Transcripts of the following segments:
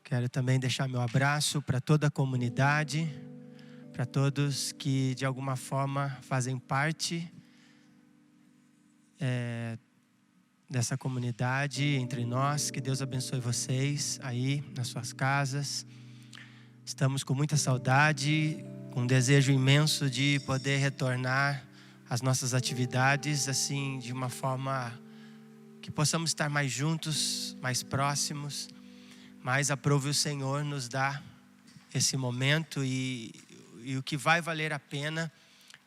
Quero também deixar meu abraço para toda a comunidade, para todos que de alguma forma fazem parte dessa comunidade entre nós. Que Deus abençoe vocês aí nas suas casas. Estamos com muita saudade, com um desejo imenso de poder retornar às nossas atividades, assim, de uma forma que possamos estar mais juntos, mais próximos. Mas aprove o Senhor nos dar esse momento e o que vai valer a pena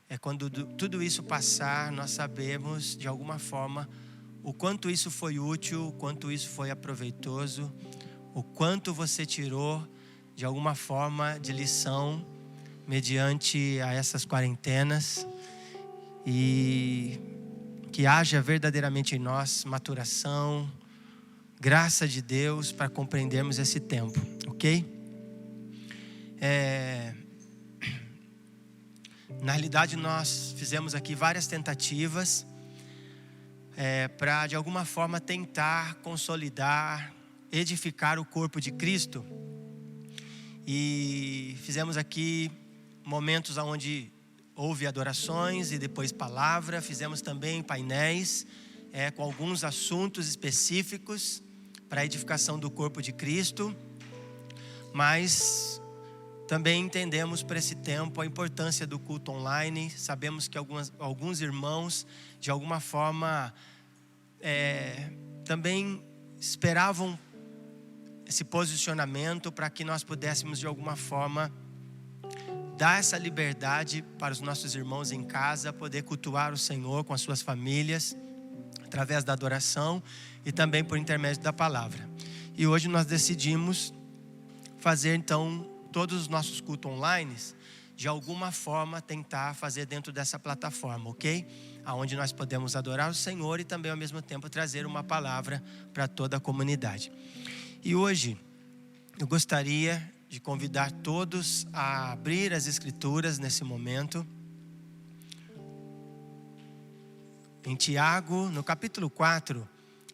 é quando tudo isso passar, nós sabemos de alguma forma o quanto isso foi útil, o quanto isso foi aproveitoso, o quanto você tirou de alguma forma de lição mediante a essas quarentenas, e que haja verdadeiramente em nós maturação, graça de Deus para compreendermos esse tempo, ok? Na realidade nós fizemos aqui várias tentativas para de alguma forma tentar consolidar, edificar o corpo de Cristo. E fizemos aqui momentos onde houve adorações e depois palavra. Fizemos também painéis com alguns assuntos específicos para a edificação do corpo de Cristo. Mas também entendemos para esse tempo a importância do culto online. Sabemos que alguns irmãos de alguma forma também esperavam esse posicionamento para que nós pudéssemos de alguma forma dar essa liberdade para os nossos irmãos em casa, poder cultuar o Senhor com as suas famílias, através da adoração e também por intermédio da palavra. E hoje nós decidimos fazer então todos os nossos cultos online, de alguma forma tentar fazer dentro dessa plataforma, ok? Onde nós podemos adorar o Senhor e também ao mesmo tempo trazer uma palavra para toda a comunidade. E hoje eu gostaria de convidar todos a abrir as Escrituras nesse momento. Em Tiago, no capítulo 4,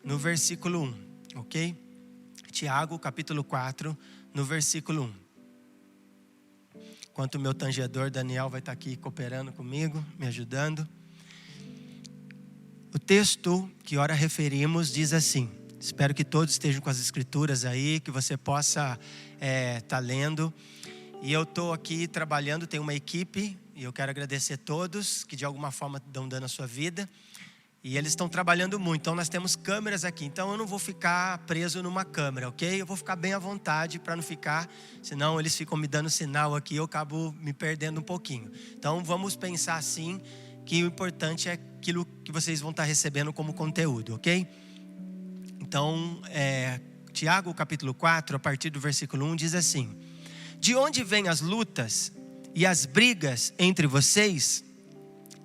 no versículo 1, ok? Tiago, capítulo 4, no versículo 1. Enquanto o meu tangedor Daniel vai estar aqui cooperando comigo, me ajudando. O texto que ora referimos diz assim. Espero que todos estejam com as escrituras aí, que você possa estar lendo. E eu estou aqui trabalhando, tenho uma equipe, e eu quero agradecer a todos que de alguma forma estão dando a sua vida. E eles estão trabalhando muito, então nós temos câmeras aqui. Então eu não vou ficar preso numa câmera, ok? Eu vou ficar bem à vontade para não ficar, senão eles ficam me dando sinal aqui, eu acabo me perdendo um pouquinho. Então vamos pensar assim, que o importante é aquilo que vocês vão estar recebendo como conteúdo, ok? Então, Tiago capítulo 4, a partir do versículo 1 diz assim: de onde vêm as lutas e as brigas entre vocês?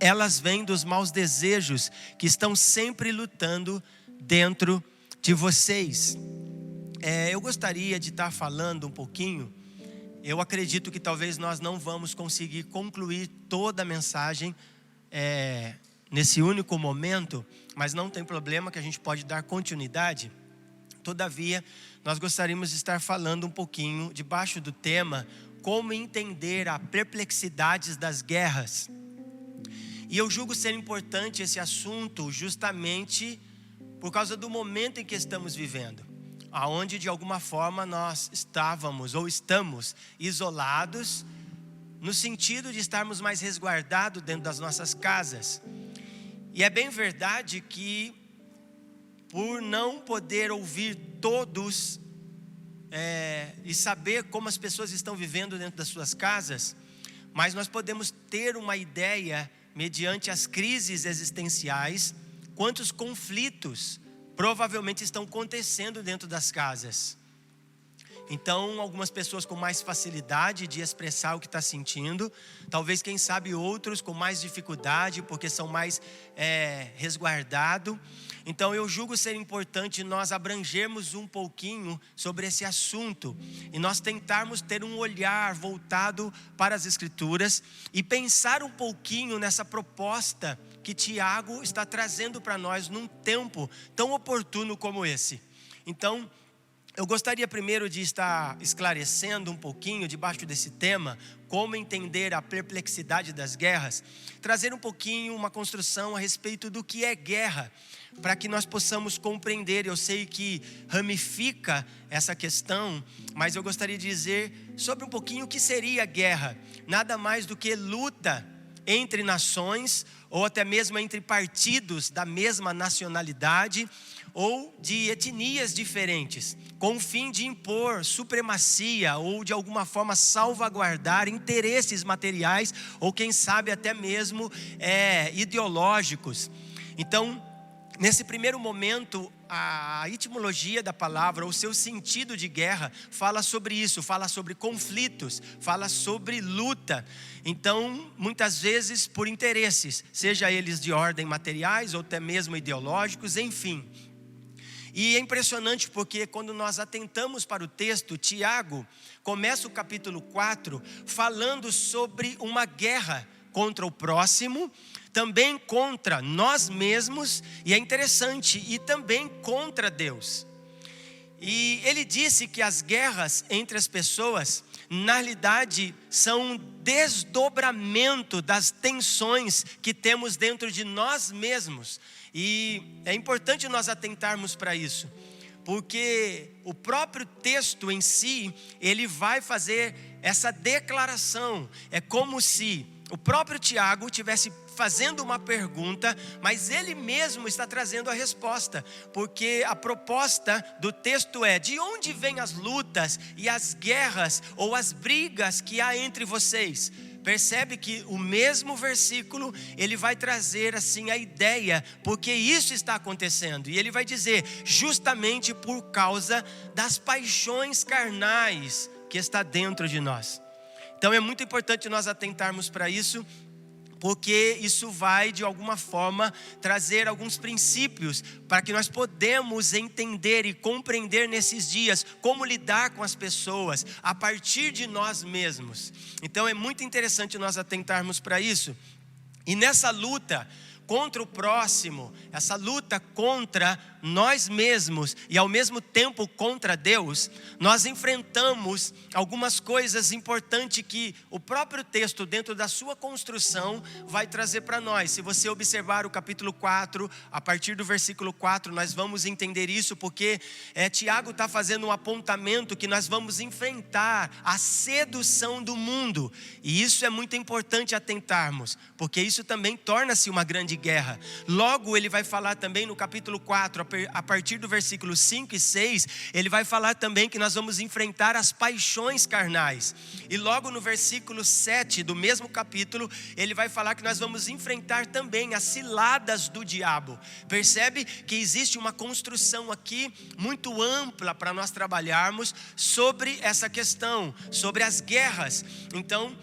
Elas vêm dos maus desejos que estão sempre lutando dentro de vocês. Eu gostaria de estar falando um pouquinho. Eu acredito que talvez nós não vamos conseguir concluir toda a mensagem nesse único momento, mas não tem problema que a gente pode dar continuidade. Todavia, nós gostaríamos de estar falando um pouquinho debaixo do tema como entender as perplexidades das guerras. E eu julgo ser importante esse assunto justamente por causa do momento em que estamos vivendo, aonde de alguma forma nós estávamos ou estamos isolados, no sentido de estarmos mais resguardados dentro das nossas casas. E é bem verdade que por não poder ouvir todos e saber como as pessoas estão vivendo dentro das suas casas, mas nós podemos ter uma ideia mediante as crises existenciais, quantos conflitos provavelmente estão acontecendo dentro das casas. Então, algumas pessoas com mais facilidade de expressar o que está sentindo. Talvez, quem sabe, outros com mais dificuldade, porque são mais resguardados. Então, eu julgo ser importante nós abrangermos um pouquinho sobre esse assunto. E nós tentarmos ter um olhar voltado para as Escrituras. E pensar um pouquinho nessa proposta que Tiago está trazendo para nós num tempo tão oportuno como esse. Então, eu gostaria primeiro de estar esclarecendo um pouquinho, debaixo desse tema, como entender a perplexidade das guerras, trazer um pouquinho uma construção a respeito do que é guerra, para que nós possamos compreender. Eu sei que ramifica essa questão, mas eu gostaria de dizer sobre um pouquinho o que seria guerra. Nada mais do que luta entre nações, ou até mesmo entre partidos da mesma nacionalidade, ou de etnias diferentes, com o fim de impor supremacia ou de alguma forma salvaguardar interesses materiais ou quem sabe até mesmo ideológicos. Então, nesse primeiro momento, a etimologia da palavra, o seu sentido de guerra, fala sobre isso, fala sobre conflitos, fala sobre luta. Então, muitas vezes por interesses, seja eles de ordem materiais ou até mesmo ideológicos, enfim. E é impressionante porque quando nós atentamos para o texto, Tiago começa o capítulo 4 falando sobre uma guerra contra o próximo, também contra nós mesmos, e é interessante, e também contra Deus. E ele disse que as guerras entre as pessoas, na realidade, são um desdobramento das tensões que temos dentro de nós mesmos. E é importante nós atentarmos para isso, porque o próprio texto em si, ele vai fazer essa declaração. É como se o próprio Tiago estivesse fazendo uma pergunta, mas ele mesmo está trazendo a resposta, porque a proposta do texto é: de onde vêm as lutas e as guerras ou as brigas que há entre vocês? Percebe que o mesmo versículo, ele vai trazer assim a ideia, porque isso está acontecendo. E ele vai dizer, justamente por causa das paixões carnais que está dentro de nós. Então é muito importante nós atentarmos para isso, porque isso vai de alguma forma trazer alguns princípios para que nós podemos entender e compreender nesses dias como lidar com as pessoas a partir de nós mesmos. Então é muito interessante nós atentarmos para isso. E nessa luta contra o próximo, essa luta contra nós mesmos e ao mesmo tempo contra Deus, nós enfrentamos algumas coisas importantes que o próprio texto, dentro da sua construção, vai trazer para nós. Se você observar o capítulo 4, a partir do versículo 4, nós vamos entender isso, porque Tiago está fazendo um apontamento que nós vamos enfrentar a sedução do mundo, e isso é muito importante atentarmos, porque isso também torna-se uma grande guerra. Logo ele vai falar também no capítulo 4, a partir do versículo 5 e 6, ele vai falar também que nós vamos enfrentar as paixões carnais. E logo no versículo 7 do mesmo capítulo, ele vai falar que nós vamos enfrentar também as ciladas do diabo. Percebe que existe uma construção aqui muito ampla para nós trabalharmos sobre essa questão, sobre as guerras. Então,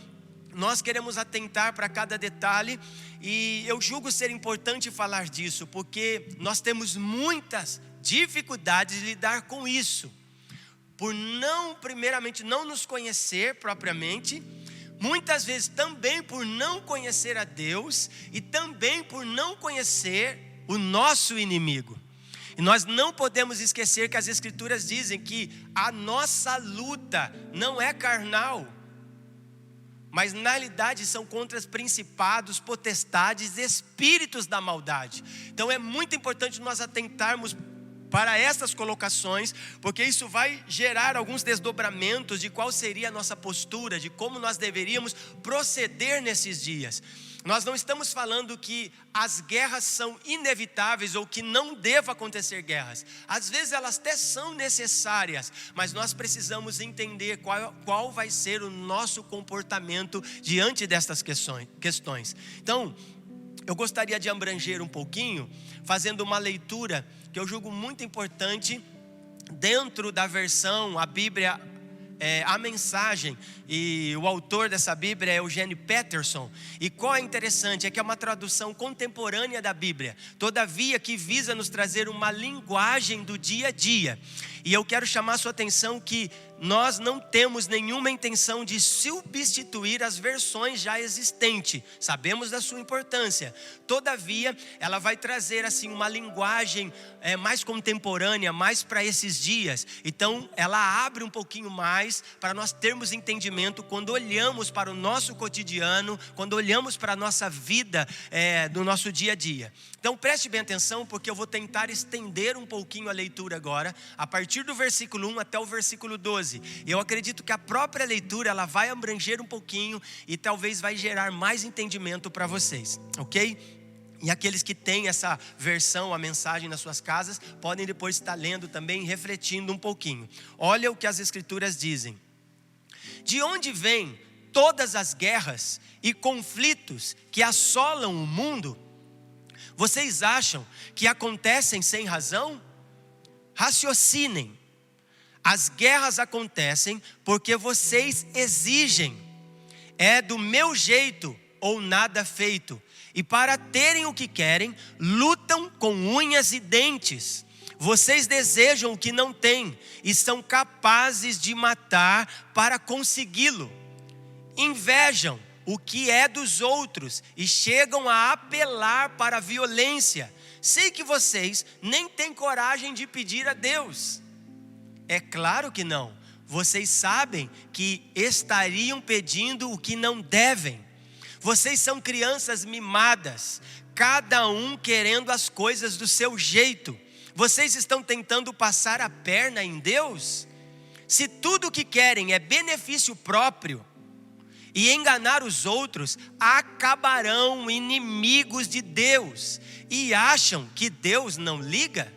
nós queremos atentar para cada detalhe, e eu julgo ser importante falar disso, porque nós temos muitas dificuldades de lidar com isso, por primeiramente não nos conhecer propriamente, muitas vezes também por não conhecer a Deus, e também por não conhecer o nosso inimigo. E nós não podemos esquecer que as Escrituras dizem que a nossa luta não é carnal, mas na realidade são contra os principados, potestades, espíritos da maldade. Então é muito importante nós atentarmos para essas colocações, porque isso vai gerar alguns desdobramentos de qual seria a nossa postura, de como nós deveríamos proceder nesses dias. Nós não estamos falando que as guerras são inevitáveis ou que não deva acontecer guerras. Às vezes elas até são necessárias, mas nós precisamos entender qual vai ser o nosso comportamento diante destas questões. Então, eu gostaria de abranger um pouquinho, fazendo uma leitura que eu julgo muito importante dentro da versão, a Bíblia, a mensagem, e o autor dessa Bíblia é Eugene Peterson. E qual é interessante é que é uma tradução contemporânea da Bíblia, todavia que visa nos trazer uma linguagem do dia a dia. E eu quero chamar a sua atenção que nós não temos nenhuma intenção de substituir as versões já existentes. Sabemos da sua importância. Todavia, ela vai trazer assim uma linguagem mais contemporânea, mais para esses dias. Então, ela abre um pouquinho mais para nós termos entendimento quando olhamos para o nosso cotidiano, quando olhamos para a nossa vida no nosso dia a dia. Então, preste bem atenção, porque eu vou tentar estender um pouquinho a leitura agora, a partir do versículo 1 até o versículo 12. Eu acredito que a própria leitura ela vai abranger um pouquinho e talvez vai gerar mais entendimento para vocês, ok? E aqueles que têm essa versão, a mensagem nas suas casas, podem depois estar lendo também, refletindo um pouquinho. Olha o que as escrituras dizem. De onde vêm todas as guerras e conflitos que assolam o mundo? Vocês acham que acontecem sem razão? Raciocinem. As guerras acontecem porque vocês exigem. É do meu jeito ou nada feito. E para terem o que querem, lutam com unhas e dentes. Vocês desejam o que não têm e são capazes de matar para consegui-lo. Invejam o que é dos outros e chegam a apelar para a violência. Sei que vocês nem têm coragem de pedir a Deus. É claro que não. Vocês sabem que estariam pedindo o que não devem. Vocês são crianças mimadas, cada um querendo as coisas do seu jeito. Vocês estão tentando passar a perna em Deus? Se tudo o que querem é benefício próprio e enganar os outros, acabarão inimigos de Deus. E acham que Deus não liga?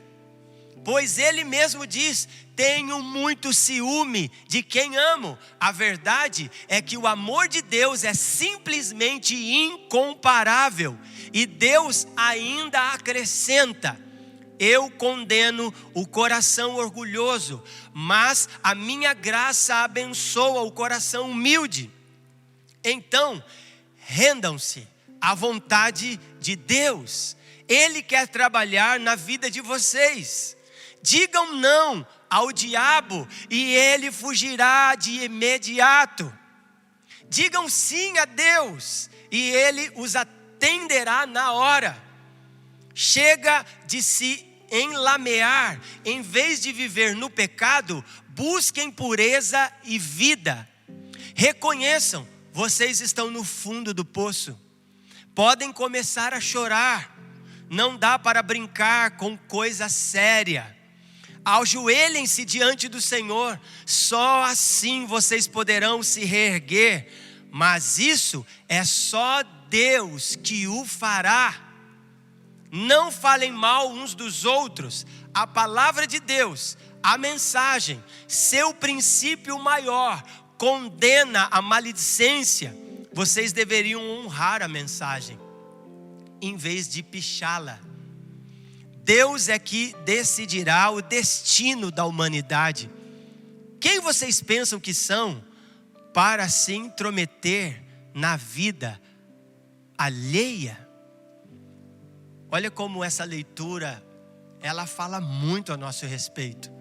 Pois Ele mesmo diz: tenho muito ciúme de quem amo. A verdade é que o amor de Deus é simplesmente incomparável. E Deus ainda acrescenta: eu condeno o coração orgulhoso, mas a minha graça abençoa o coração humilde. Então, rendam-se à vontade de Deus. Ele quer trabalhar na vida de vocês. Digam não ao diabo e ele fugirá de imediato. Digam sim a Deus e ele os atenderá na hora. Chega de se enlamear. Em vez de viver no pecado, busquem pureza e vida. Reconheçam, vocês estão no fundo do poço. Podem começar a chorar. Não dá para brincar com coisa séria. Ajoelhem-se diante do Senhor. Só assim vocês poderão se reerguer. Mas isso é só Deus que o fará. Não falem mal uns dos outros. A palavra de Deus, a mensagem, seu princípio maior, condena a maledicência. Vocês deveriam honrar a mensagem em vez de pichá-la. Deus é que decidirá o destino da humanidade. Quem vocês pensam que são para se intrometer na vida alheia? Olha como essa leitura, ela fala muito a nosso respeito.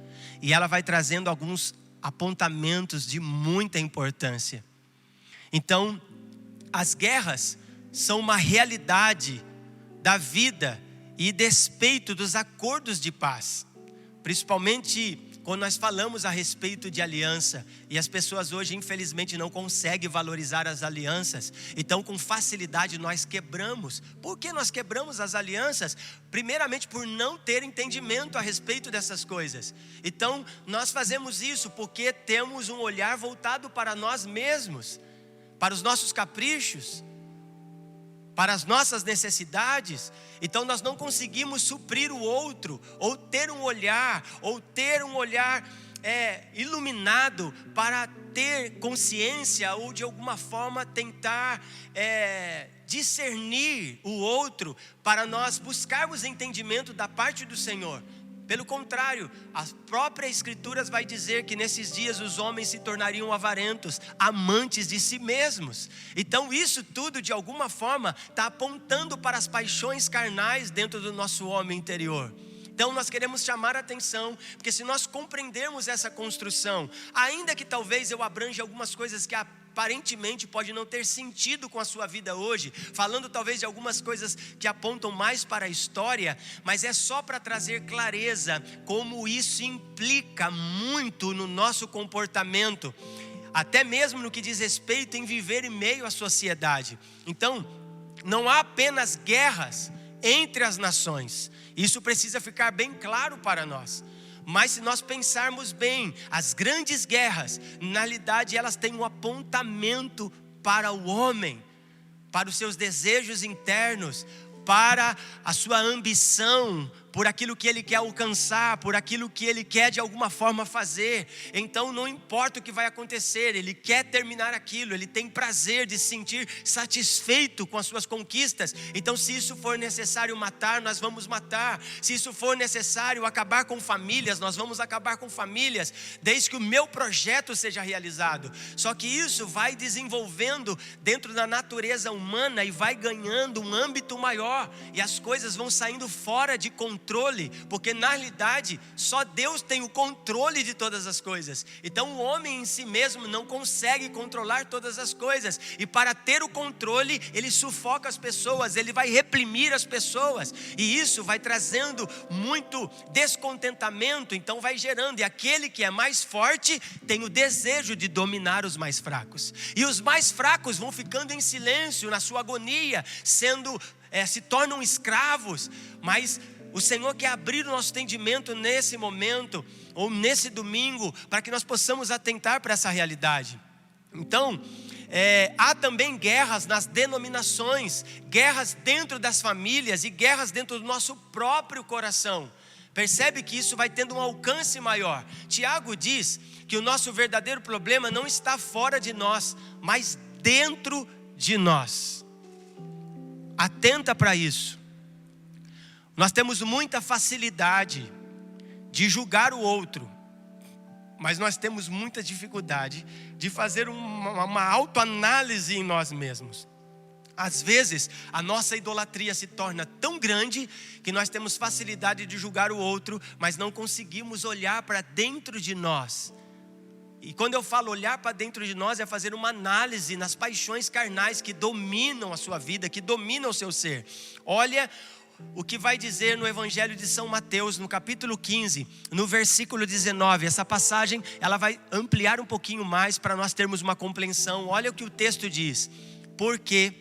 E ela vai trazendo alguns apontamentos de muita importância. Então, as guerras são uma realidade da vida e despeito dos acordos de paz. Principalmente quando nós falamos a respeito de aliança. E as pessoas hoje infelizmente não conseguem valorizar as alianças. Então com facilidade nós quebramos. Por que nós quebramos as alianças? Primeiramente por não ter entendimento a respeito dessas coisas. Então nós fazemos isso porque temos um olhar voltado para nós mesmos, para os nossos caprichos, para as nossas necessidades. Então nós não conseguimos suprir o outro, ou ter um olhar iluminado para ter consciência, ou de alguma forma tentar discernir o outro, para nós buscarmos entendimento da parte do Senhor. Pelo contrário, as próprias escrituras vai dizer que nesses dias os homens se tornariam avarentos, amantes de si mesmos. Então isso tudo de alguma forma está apontando para as paixões carnais dentro do nosso homem interior. Então nós queremos chamar a atenção, porque se nós compreendermos essa construção, ainda que talvez eu abranja algumas coisas que aparentemente pode não ter sentido com a sua vida hoje, falando talvez de algumas coisas que apontam mais para a história, mas é só para trazer clareza como isso implica muito no nosso comportamento, até mesmo no que diz respeito em viver em meio à sociedade. Então, não há apenas guerras entre as nações, isso precisa ficar bem claro para nós. Mas se nós pensarmos bem, as grandes guerras, na realidade elas têm um apontamento para o homem, para os seus desejos internos, para a sua ambição, por aquilo que ele quer alcançar, por aquilo que ele quer de alguma forma fazer. Então não importa o que vai acontecer, ele quer terminar aquilo, ele tem prazer de se sentir satisfeito com as suas conquistas. Então se isso for necessário matar, nós vamos matar. Se isso for necessário acabar com famílias, nós vamos acabar com famílias, desde que o meu projeto seja realizado. Só que isso vai desenvolvendo dentro da natureza humana e vai ganhando um âmbito maior, e as coisas vão saindo fora de controle, porque na realidade só Deus tem o controle de todas as coisas. Então o homem em si mesmo não consegue controlar todas as coisas, e para ter o controle ele sufoca as pessoas, ele vai reprimir as pessoas, e isso vai trazendo muito descontentamento. Então vai gerando, e aquele que é mais forte tem o desejo de dominar os mais fracos, e os mais fracos vão ficando em silêncio na sua agonia, se tornam escravos. Mas o Senhor quer abrir o nosso entendimento nesse momento, ou nesse domingo, para que nós possamos atentar para essa realidade. Então, há também guerras nas denominações, guerras dentro das famílias e guerras dentro do nosso próprio coração. Percebe que isso vai tendo um alcance maior. Tiago diz que o nosso verdadeiro problema não está fora de nós, mas dentro de nós. Atenta para isso. Nós temos muita facilidade de julgar o outro, mas nós temos muita dificuldade de fazer uma autoanálise em nós mesmos. Às vezes a nossa idolatria se torna tão grande que nós temos facilidade de julgar o outro, mas não conseguimos olhar para dentro de nós. E quando eu falo olhar para dentro de nós, é fazer uma análise nas paixões carnais que dominam a sua vida, que dominam o seu ser. Olha o que vai dizer no Evangelho de São Mateus, no capítulo 15, no versículo 19. Essa passagem ela vai ampliar um pouquinho mais para nós termos uma compreensão. Olha o que o texto diz: porque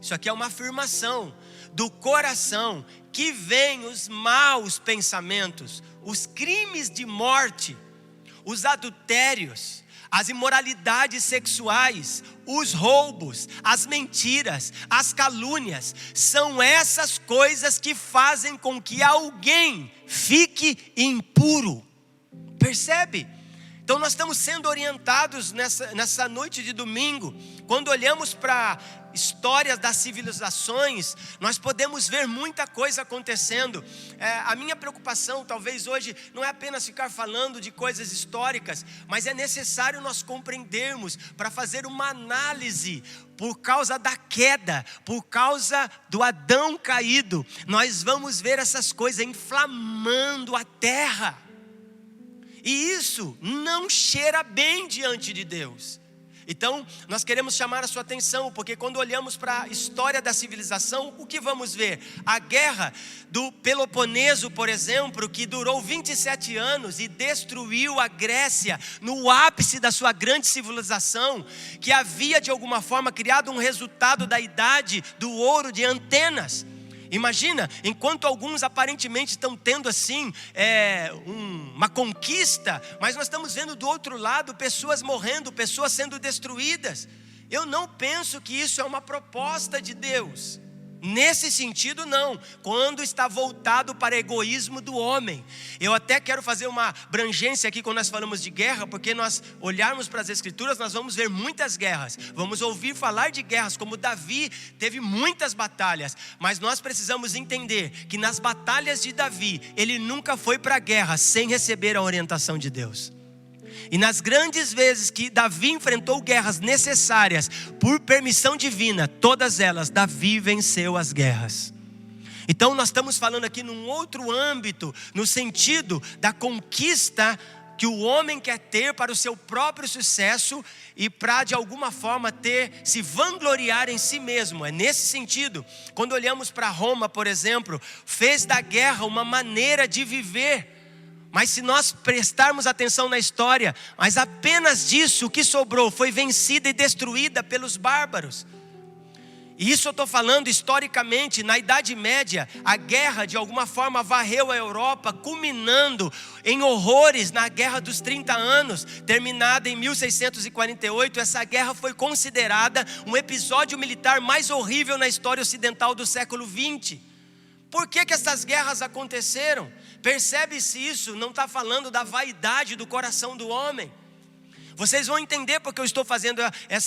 isso aqui é uma afirmação, do coração que vêm os maus pensamentos, os crimes de morte, os adultérios, as imoralidades sexuais, os roubos, as mentiras, as calúnias. São essas coisas que fazem com que alguém fique impuro. Percebe? Então nós estamos sendo orientados nessa noite de domingo. Quando olhamos para histórias das civilizações, nós podemos ver muita coisa acontecendo. A minha preocupação talvez hoje não é apenas ficar falando de coisas históricas, mas é necessário nós compreendermos para fazer uma análise. Por causa da queda, por causa do Adão caído, nós vamos ver essas coisas inflamando a terra. E isso não cheira bem diante de Deus. Então, nós queremos chamar a sua atenção, porque quando olhamos para a história da civilização, o que vamos ver? A guerra do Peloponeso, por exemplo, que durou 27 anos e destruiu a Grécia no ápice da sua grande civilização, que havia de alguma forma criado um resultado da idade do ouro de Atenas. Imagina, enquanto alguns aparentemente estão tendo assim uma conquista, mas nós estamos vendo do outro lado pessoas morrendo, pessoas sendo destruídas. Eu não penso que isso é uma proposta de Deus. Nesse sentido não, quando está voltado para o egoísmo do homem. Eu até quero fazer uma abrangência aqui quando nós falamos de guerra, porque nós olharmos para as escrituras, nós vamos ver muitas guerras. Vamos ouvir falar de guerras, como Davi teve muitas batalhas. Mas nós precisamos entender que nas batalhas de Davi, ele nunca foi para a guerra sem receber a orientação de Deus. E nas grandes vezes que Davi enfrentou guerras necessárias por permissão divina, todas elas, Davi venceu as guerras. Então nós estamos falando aqui num outro âmbito, no sentido da conquista que o homem quer ter para o seu próprio sucesso e para de alguma forma se vangloriar em si mesmo. É nesse sentido, quando olhamos para Roma, por exemplo, fez da guerra uma maneira de viver. Mas se nós prestarmos atenção na história, mas apenas disso o que sobrou foi vencida e destruída pelos bárbaros. E isso eu estou falando historicamente. Na Idade Média, a guerra de alguma forma varreu a Europa, culminando em horrores na Guerra dos 30 Anos, terminada em 1648. Essa guerra foi considerada um episódio militar mais horrível na história ocidental do século XX. Por que essas guerras aconteceram? Percebe-se isso, não está falando da vaidade do coração do homem. Vocês vão entender porque eu estou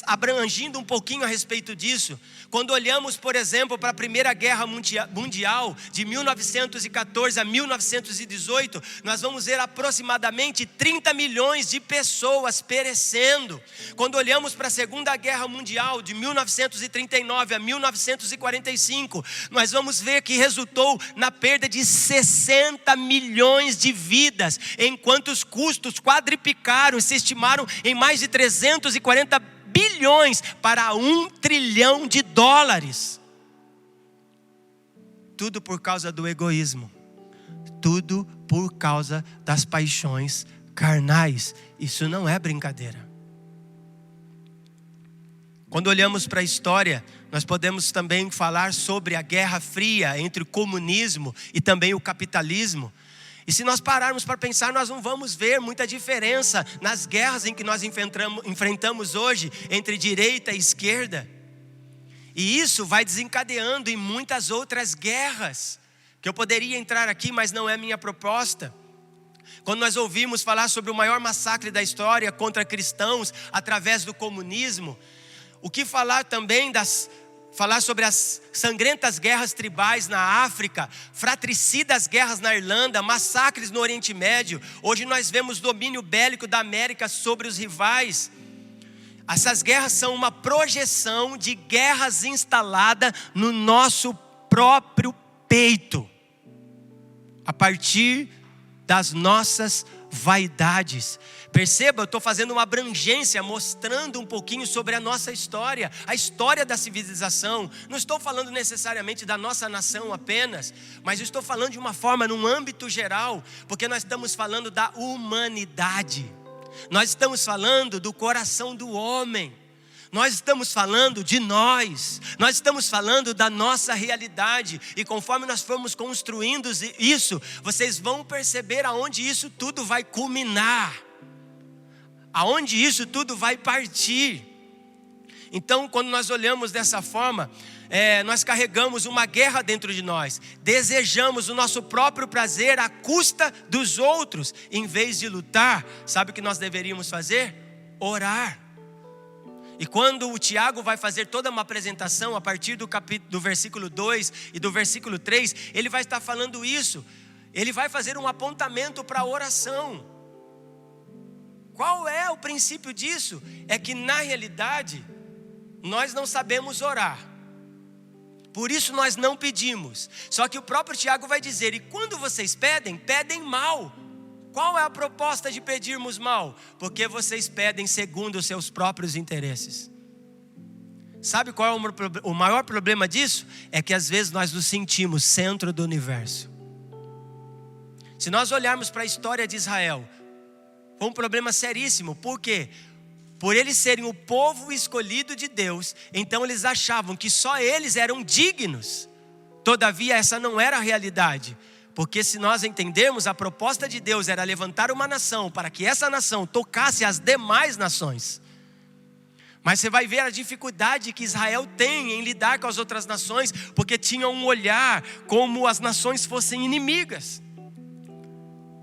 abrangindo um pouquinho a respeito disso. Quando olhamos, por exemplo, para a Primeira Guerra Mundial, de 1914 a 1918, nós vamos ver aproximadamente 30 milhões de pessoas perecendo. Quando olhamos para a Segunda Guerra Mundial, de 1939 a 1945, nós vamos ver que resultou na perda de 60 milhões de vidas, enquanto os custos quadriplicaram, se estimaram em mais de 340 bilhões para 1 trilhão de dólares. Tudo por causa do egoísmo. Tudo por causa das paixões carnais. Isso não é brincadeira. Quando olhamos para a história, nós podemos também falar sobre a Guerra Fria entre o comunismo e também o capitalismo. E se nós pararmos para pensar, nós não vamos ver muita diferença nas guerras em que nós enfrentamos hoje entre direita e esquerda. E isso vai desencadeando em muitas outras guerras, que eu poderia entrar aqui, mas não é minha proposta. Quando nós ouvimos falar sobre o maior massacre da história contra cristãos através do comunismo, o que falar também falar sobre as sangrentas guerras tribais na África, fratricidas guerras na Irlanda, massacres no Oriente Médio. Hoje nós vemos domínio bélico da América sobre os rivais. Essas guerras são uma projeção de guerras instalada no nosso próprio peito, a partir das nossas vaidades. Perceba, eu estou fazendo uma abrangência, mostrando um pouquinho sobre a nossa história, a história da civilização. Não estou falando necessariamente da nossa nação apenas, mas estou falando de uma forma, num âmbito geral, porque nós estamos falando da humanidade. Nós estamos falando do coração do homem. Nós estamos falando de nós estamos falando da nossa realidade. E conforme nós formos construindo isso, vocês vão perceber aonde isso tudo vai culminar, aonde isso tudo vai partir. Então, quando nós olhamos dessa forma, nós carregamos uma guerra dentro de nós. Desejamos o nosso próprio prazer à custa dos outros. Em vez de lutar, sabe o que nós deveríamos fazer? Orar. E quando o Tiago vai fazer toda uma apresentação a partir do versículo 2 e do versículo 3, ele vai estar falando isso. Ele vai fazer um apontamento para a oração. Qual é o princípio disso? É que na realidade, nós não sabemos orar. Por isso nós não pedimos. Só que o próprio Tiago vai dizer, e quando vocês pedem, pedem mal. Qual é a proposta de pedirmos mal? Porque vocês pedem segundo os seus próprios interesses. Sabe qual é o maior problema disso? É que às vezes nós nos sentimos centro do universo. Se nós olharmos para a história de Israel, foi um problema seríssimo. Por quê? Por eles serem o povo escolhido de Deus, então eles achavam que só eles eram dignos. Todavia essa não era a realidade. Porque se nós entendermos, a proposta de Deus era levantar uma nação para que essa nação tocasse as demais nações. Mas você vai ver a dificuldade que Israel tem em lidar com as outras nações, porque tinham um olhar como as nações fossem inimigas.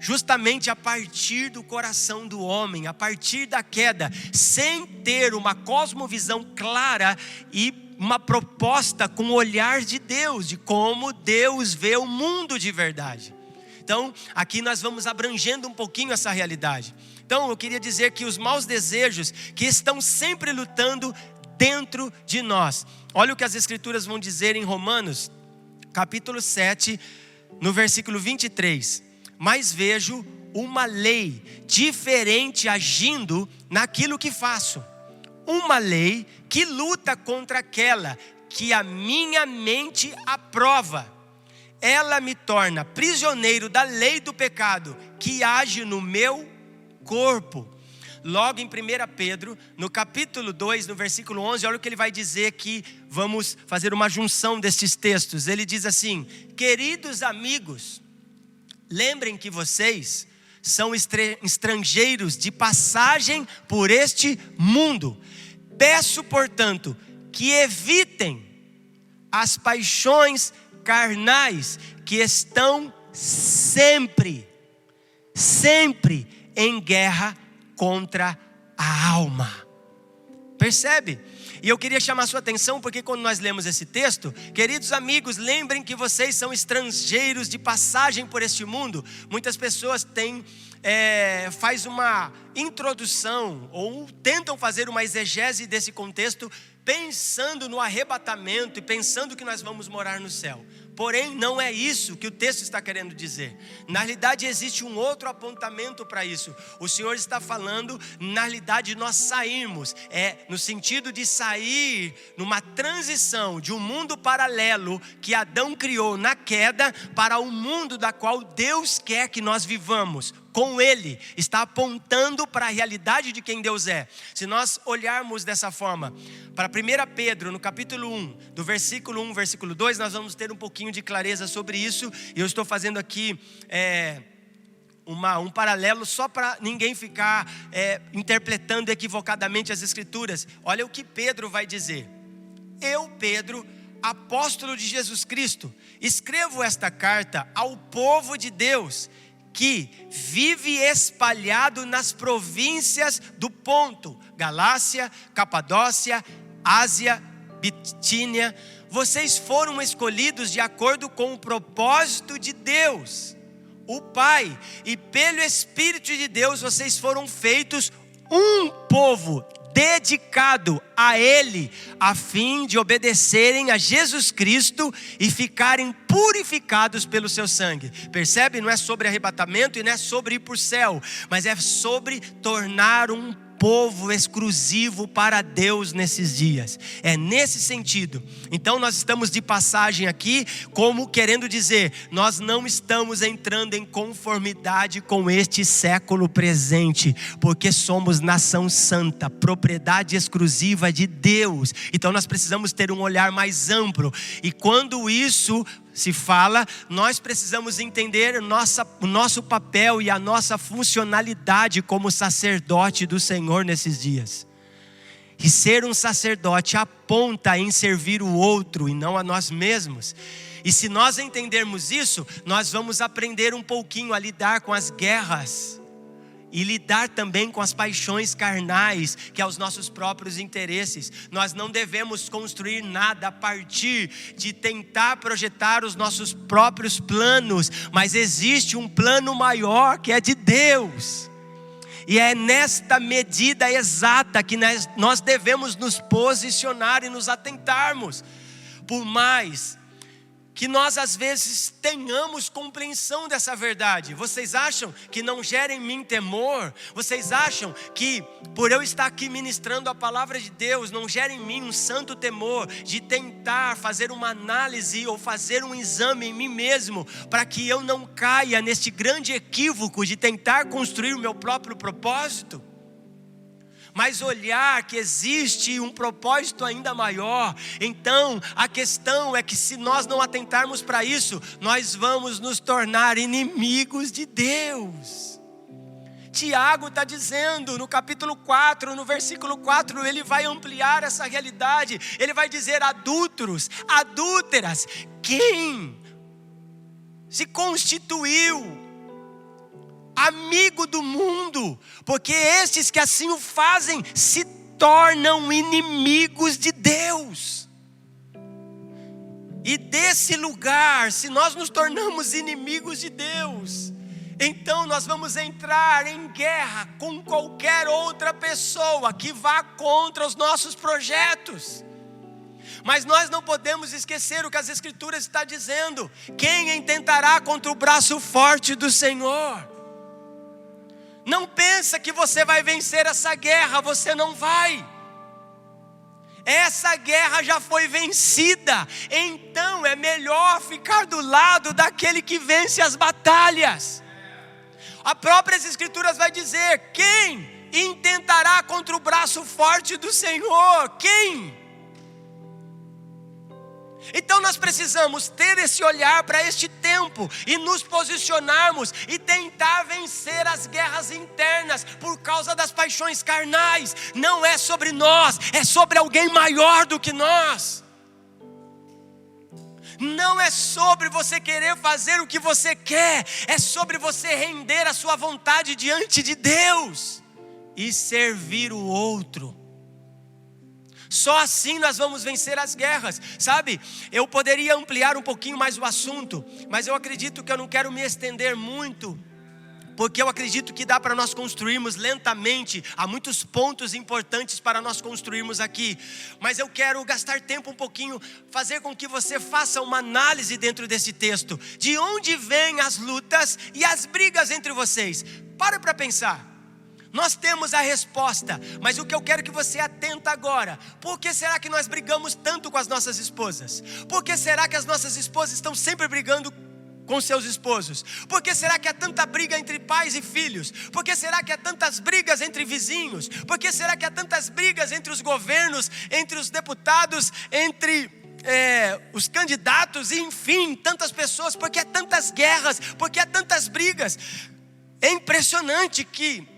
Justamente a partir do coração do homem, a partir da queda, sem ter uma cosmovisão clara e uma proposta com o olhar de Deus, de como Deus vê o mundo de verdade. Então, aqui nós vamos abrangendo um pouquinho essa realidade. Então, eu queria dizer que os maus desejos que estão sempre lutando dentro de nós. Olha o que as Escrituras vão dizer em Romanos, capítulo 7, no versículo 23. Mas vejo uma lei diferente agindo naquilo que faço. Uma lei que luta contra aquela que a minha mente aprova. Ela me torna prisioneiro da lei do pecado que age no meu corpo. Logo em 1 Pedro, no capítulo 2, no versículo 11, olha o que ele vai dizer aqui. Vamos fazer uma junção destes textos. Ele diz assim: queridos amigos, lembrem que vocês são estrangeiros de passagem por este mundo. Peço, portanto, que evitem as paixões carnais que estão sempre em guerra contra a alma. Percebe? E eu queria chamar a sua atenção porque quando nós lemos esse texto, queridos amigos, lembrem que vocês são estrangeiros de passagem por este mundo. Muitas pessoas faz uma introdução ou tentam fazer uma exegese desse contexto pensando no arrebatamento e pensando que nós vamos morar no céu. Porém, não é isso que o texto está querendo dizer. Na realidade, existe um outro apontamento para isso. O Senhor está falando, na realidade, nós sairmos. No sentido de sair numa transição de um mundo paralelo que Adão criou na queda para o mundo da qual Deus quer que nós vivamos. Com Ele, está apontando para a realidade de quem Deus é. Se nós olharmos dessa forma, para 1 Pedro, no capítulo 1, do versículo 1, versículo 2, nós vamos ter um pouquinho de clareza sobre isso. E eu estou fazendo aqui um paralelo só para ninguém ficar interpretando equivocadamente as Escrituras. Olha o que Pedro vai dizer. Eu, Pedro, apóstolo de Jesus Cristo, escrevo esta carta ao povo de Deus, que vive espalhado nas províncias do Ponto, Galácia, Capadócia, Ásia, Bitínia. Vocês foram escolhidos de acordo com o propósito de Deus, o Pai, e pelo Espírito de Deus vocês foram feitos um povo dedicado a Ele, a fim de obedecerem a Jesus Cristo e ficarem purificados pelo seu sangue. Percebe? Não é sobre arrebatamento e não é sobre ir para o céu, mas é sobre tornar um povo exclusivo para Deus nesses dias. É nesse sentido. Então nós estamos de passagem aqui, como querendo dizer, nós não estamos entrando em conformidade com este século presente, porque somos nação santa, propriedade exclusiva de Deus. Então nós precisamos ter um olhar mais amplo. E quando isso se fala, nós precisamos entender o nosso papel e a nossa funcionalidade como sacerdote do Senhor nesses dias. E ser um sacerdote aponta em servir o outro e não a nós mesmos. E se nós entendermos isso, nós vamos aprender um pouquinho a lidar com as guerras e lidar também com as paixões carnais, que é os nossos próprios interesses. Nós não devemos construir nada a partir de tentar projetar os nossos próprios planos, mas existe um plano maior que é de Deus. E é nesta medida exata que nós devemos nos posicionar e nos atentarmos. Por mais que nós às vezes tenhamos compreensão dessa verdade, vocês acham que não gera em mim temor? Vocês acham que por eu estar aqui ministrando a palavra de Deus, não gera em mim um santo temor de tentar fazer uma análise ou fazer um exame em mim mesmo, para que eu não caia neste grande equívoco de tentar construir o meu próprio propósito? Mas olhar que existe um propósito ainda maior. Então a questão é que se nós não atentarmos para isso, nós vamos nos tornar inimigos de Deus. Tiago está dizendo no capítulo 4, no versículo 4, ele vai ampliar essa realidade. Ele vai dizer: adúlteros, adúlteras, quem se constituiu amigo do mundo? Porque estes que assim o fazem se tornam inimigos de Deus. E desse lugar, se nós nos tornamos inimigos de Deus, então nós vamos entrar em guerra com qualquer outra pessoa que vá contra os nossos projetos. Mas nós não podemos esquecer o que as Escrituras estão dizendo. Quem intentará contra o braço forte do Senhor? Não pensa que você vai vencer essa guerra, você não vai. Essa guerra já foi vencida. Então é melhor ficar do lado daquele que vence as batalhas. A própria Escrituras vai dizer: quem intentará contra o braço forte do Senhor? Quem? Então nós precisamos ter esse olhar para este tempo e nos posicionarmos e tentar vencer as guerras internas por causa das paixões carnais. Não é sobre nós, é sobre alguém maior do que nós. Não é sobre você querer fazer o que você quer, é sobre você render a sua vontade diante de Deus e servir o outro. Só assim nós vamos vencer as guerras, sabe? Eu poderia ampliar um pouquinho mais o assunto, mas eu acredito que eu não quero me estender muito, porque eu acredito que dá para nós construirmos lentamente. Há muitos pontos importantes para nós construirmos aqui, mas eu quero gastar tempo um pouquinho, fazer com que você faça uma análise dentro desse texto. De onde vêm as lutas e as brigas entre vocês? Para pensar. Nós temos a resposta, mas o que eu quero que você atenta agora: por que será que nós brigamos tanto com as nossas esposas? Por que será que as nossas esposas estão sempre brigando com seus esposos? Por que será que há tanta briga entre pais e filhos? Por que será que há tantas brigas entre vizinhos? Por que será que há tantas brigas entre os governos, entre os deputados, entre os candidatos, e enfim, tantas pessoas? Por que há tantas guerras? Por que há tantas brigas? É impressionante que,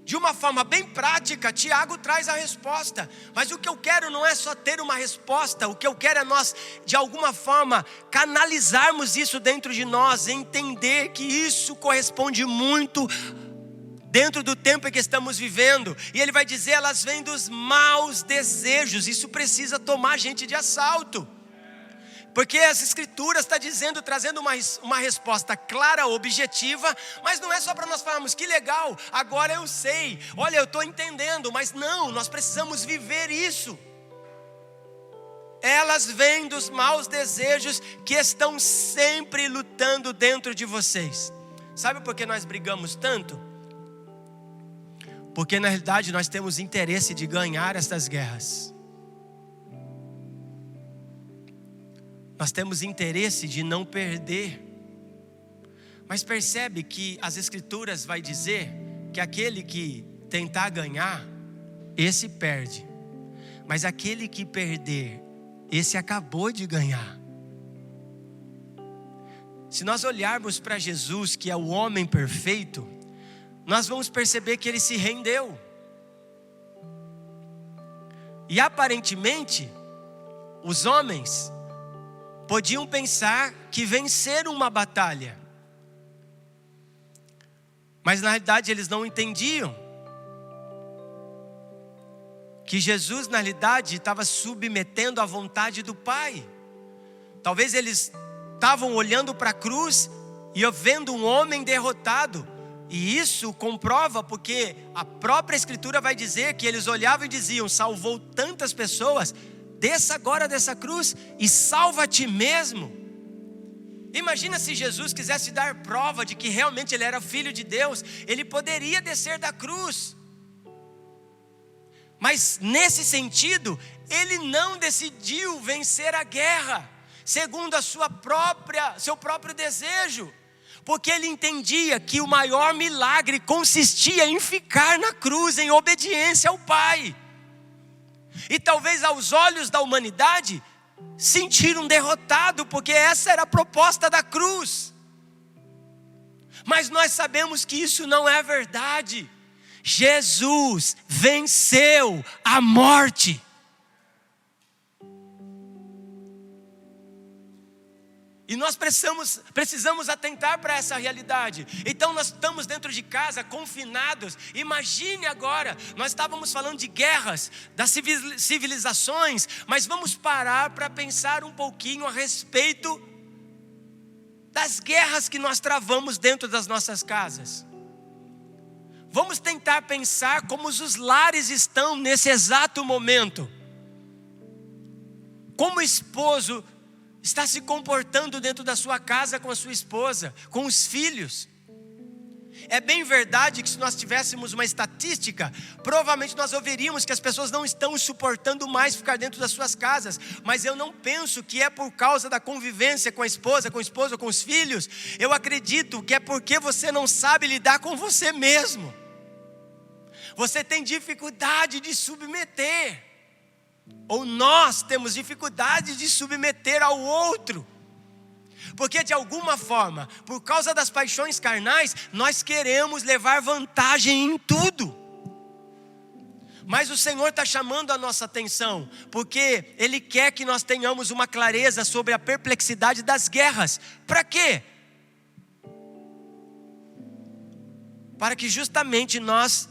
de uma forma bem prática, Tiago traz a resposta. Mas o que eu quero não é só ter uma resposta. O que eu quero é nós, de alguma forma, canalizarmos isso dentro de nós, entender que isso corresponde muito dentro do tempo em que estamos vivendo. E ele vai dizer: elas vêm dos maus desejos. Isso precisa tomar a gente de assalto, porque as Escrituras estão dizendo, trazendo uma resposta clara, objetiva. Mas não é só para nós falarmos: que legal, agora eu sei, olha, eu estou entendendo. Mas não, nós precisamos viver isso. Elas vêm dos maus desejos que estão sempre lutando dentro de vocês. Sabe por que nós brigamos tanto? Porque na realidade nós temos interesse de ganhar essas guerras. Nós temos interesse de não perder. Mas percebe que as Escrituras vai dizer que aquele que tentar ganhar, esse perde. Mas aquele que perder, esse acabou de ganhar. Se nós olharmos para Jesus, que é o homem perfeito, nós vamos perceber que ele se rendeu. E aparentemente, os homens podiam pensar que venceram uma batalha, mas na realidade eles não entendiam que Jesus na realidade estava submetendo à vontade do Pai. Talvez eles estavam olhando para a cruz e vendo um homem derrotado, e isso comprova, porque a própria Escritura vai dizer que eles olhavam e diziam: salvou tantas pessoas, desça agora dessa cruz e salva a ti mesmo. Imagina se Jesus quisesse dar prova de que realmente ele era filho de Deus, ele poderia descer da cruz. Mas nesse sentido, ele não decidiu vencer a guerra segundo seu próprio desejo, porque ele entendia que o maior milagre consistia em ficar na cruz em obediência ao Pai. E talvez aos olhos da humanidade sentiram derrotado, porque essa era a proposta da cruz. Mas nós sabemos que isso não é verdade. Jesus venceu a morte. E nós precisamos atentar para essa realidade. Então nós estamos dentro de casa, confinados. Imagine agora, nós estávamos falando de guerras, das civilizações, mas vamos parar para pensar um pouquinho a respeito das guerras que nós travamos dentro das nossas casas. Vamos tentar pensar como os lares estão nesse exato momento. Como o esposo está se comportando dentro da sua casa com a sua esposa, com os filhos. É bem verdade que se nós tivéssemos uma estatística, provavelmente nós ouviríamos que as pessoas não estão suportando mais ficar dentro das suas casas. Mas eu não penso que é por causa da convivência com a esposa, com o esposo, com os filhos. Eu acredito que é porque você não sabe lidar com você mesmo. Você tem dificuldade de submeter. Ou nós temos dificuldade de submeter ao outro. Porque de alguma forma, por causa das paixões carnais, nós queremos levar vantagem em tudo. Mas o Senhor está chamando a nossa atenção, porque Ele quer que nós tenhamos uma clareza sobre a perplexidade das guerras. Para quê? Para que justamente nós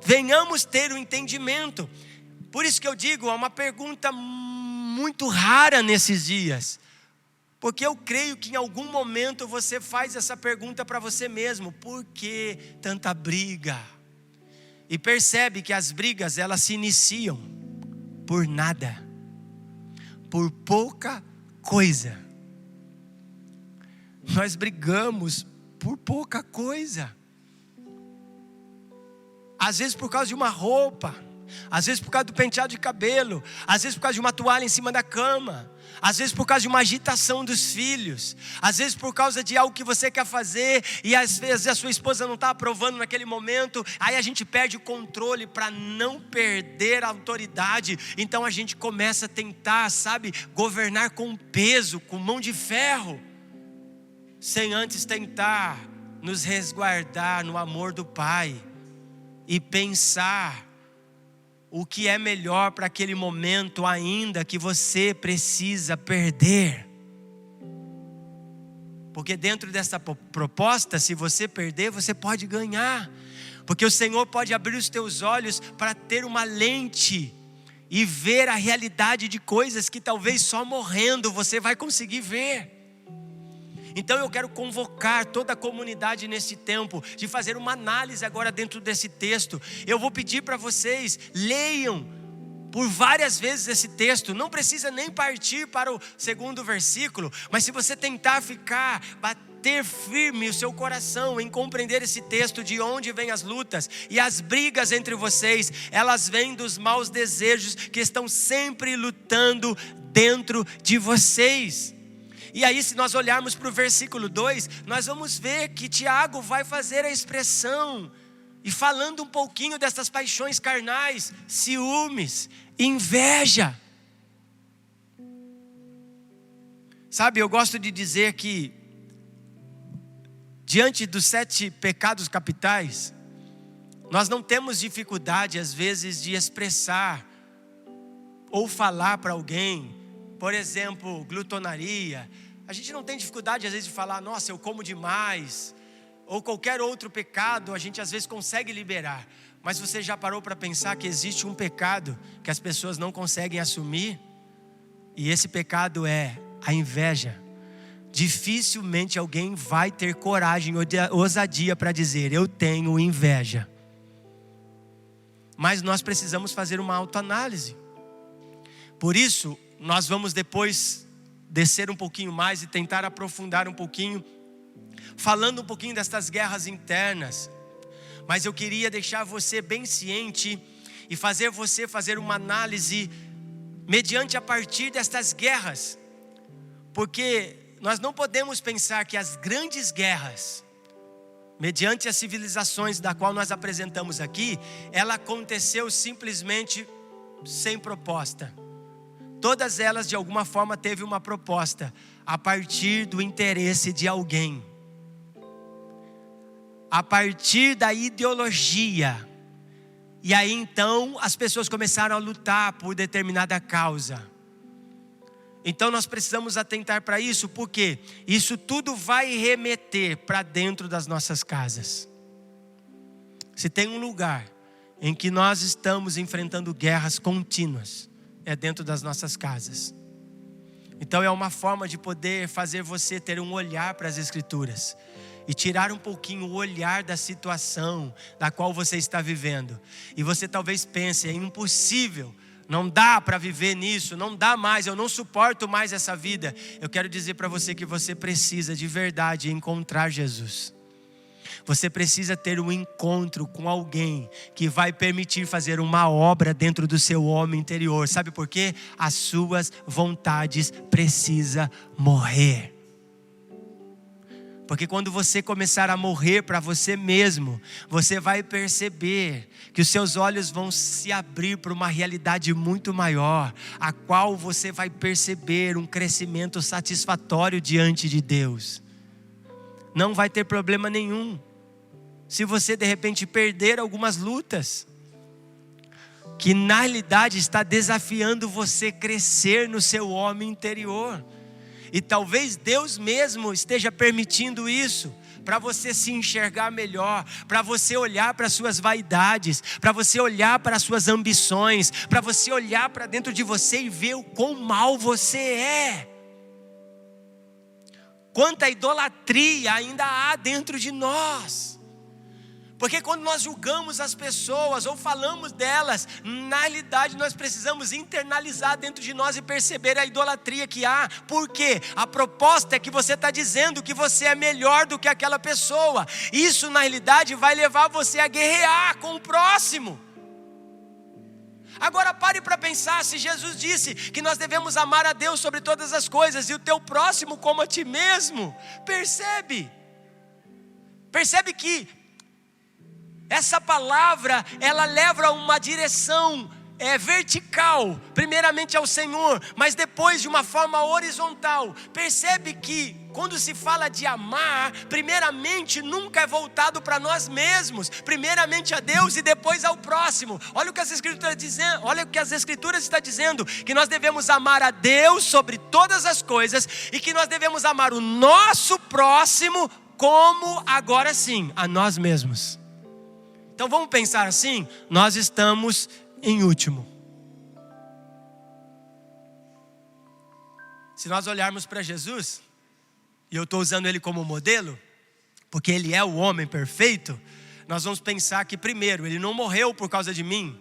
venhamos ter o entendimento. Por isso que eu digo, é uma pergunta muito rara nesses dias. Porque eu creio que em algum momento você faz essa pergunta para você mesmo: por que tanta briga? E percebe que as brigas, elas se iniciam por nada, por pouca coisa. Nós brigamos por pouca coisa. Às vezes por causa de uma roupa, às vezes por causa do penteado de cabelo, às vezes por causa de uma toalha em cima da cama, às vezes por causa de uma agitação dos filhos, às vezes por causa de algo que você quer fazer e às vezes a sua esposa não está aprovando naquele momento. Aí a gente perde o controle para não perder a autoridade. Então a gente começa a tentar, governar com peso, com mão de ferro, sem antes tentar nos resguardar no amor do Pai e pensar o que é melhor para aquele momento ainda que você precisa perder. Porque dentro dessa proposta, se você perder, você pode ganhar. Porque o Senhor pode abrir os teus olhos para ter uma lente e ver a realidade de coisas que talvez só morrendo você vai conseguir ver. Então eu quero convocar toda a comunidade nesse tempo, de fazer uma análise agora dentro desse texto. Eu vou pedir para vocês, leiam por várias vezes esse texto. Não precisa nem partir para o segundo versículo, mas se você tentar bater firme o seu coração em compreender esse texto, de onde vêm as lutas e as brigas entre vocês, elas vêm dos maus desejos que estão sempre lutando dentro de vocês. E aí, se nós olharmos para o versículo 2, nós vamos ver que Tiago vai fazer a expressão, e falando um pouquinho dessas paixões carnais, ciúmes, inveja. Eu gosto de dizer que, diante dos 7 pecados capitais, nós não temos dificuldade às vezes de expressar ou falar para alguém, por exemplo, glutonaria. A gente não tem dificuldade às vezes de falar: nossa, eu como demais. Ou qualquer outro pecado a gente às vezes consegue liberar. Mas você já parou para pensar que existe um pecado que as pessoas não conseguem assumir? E esse pecado é a inveja. Dificilmente alguém vai ter coragem ou ousadia para dizer: eu tenho inveja. Mas nós precisamos fazer uma autoanálise. Por isso, nós vamos depois descer um pouquinho mais e tentar aprofundar um pouquinho, falando um pouquinho destas guerras internas. Mas eu queria deixar você bem ciente e fazer você fazer uma análise mediante a partir destas guerras. Porque nós não podemos pensar que as grandes guerras, mediante as civilizações da qual nós apresentamos aqui, ela aconteceu simplesmente sem proposta. Todas elas de alguma forma teve uma proposta, a partir do interesse de alguém, a partir da ideologia. E aí então as pessoas começaram a lutar por determinada causa. Então nós precisamos atentar para isso, porque isso tudo vai remeter para dentro das nossas casas. Se tem um lugar em que nós estamos enfrentando guerras contínuas, é dentro das nossas casas. Então é uma forma de poder fazer você ter um olhar para as Escrituras e tirar um pouquinho o olhar da situação da qual você está vivendo. E você talvez pense: é impossível Não dá para viver nisso, não dá mais, eu não suporto mais essa vida. Eu quero dizer para você que você precisa de verdade encontrar Jesus. Você precisa ter um encontro com alguém que vai permitir fazer uma obra dentro do seu homem interior. Sabe por quê? As suas vontades precisam morrer. Porque quando você começar a morrer para você mesmo, você vai perceber que os seus olhos vão se abrir para uma realidade muito maior, a qual você vai perceber um crescimento satisfatório diante de Deus. Não vai ter problema nenhum se você de repente perder algumas lutas, que na realidade está desafiando você crescer no seu homem interior. E talvez Deus mesmo esteja permitindo isso, para você se enxergar melhor, para você olhar para as suas vaidades, para você olhar para as suas ambições, para você olhar para dentro de você e ver o quão mal você é. Quanta idolatria ainda há dentro de nós. Porque quando nós julgamos as pessoas ou falamos delas, na realidade nós precisamos internalizar dentro de nós e perceber a idolatria que há. Por quê? A proposta é que você está dizendo que você é melhor do que aquela pessoa. Isso na realidade vai levar você a guerrear com o próximo. Agora pare para pensar, se Jesus disse que nós devemos amar a Deus sobre todas as coisas e o teu próximo como a ti mesmo, percebe que essa palavra, ela leva a uma direção vertical, primeiramente ao Senhor, mas depois de uma forma horizontal. Percebe que quando se fala de amar, primeiramente nunca é voltado para nós mesmos, primeiramente a Deus e depois ao próximo. Olha o que as Escrituras dizem, olha o que as Escrituras estão dizendo, que nós devemos amar a Deus sobre todas as coisas e que nós devemos amar o nosso próximo como, agora sim, a nós mesmos. Então vamos pensar assim, nós estamos em último. Se nós olharmos para Jesus, e eu estou usando ele como modelo, porque ele é o homem perfeito, nós vamos pensar que primeiro, ele não morreu por causa de mim,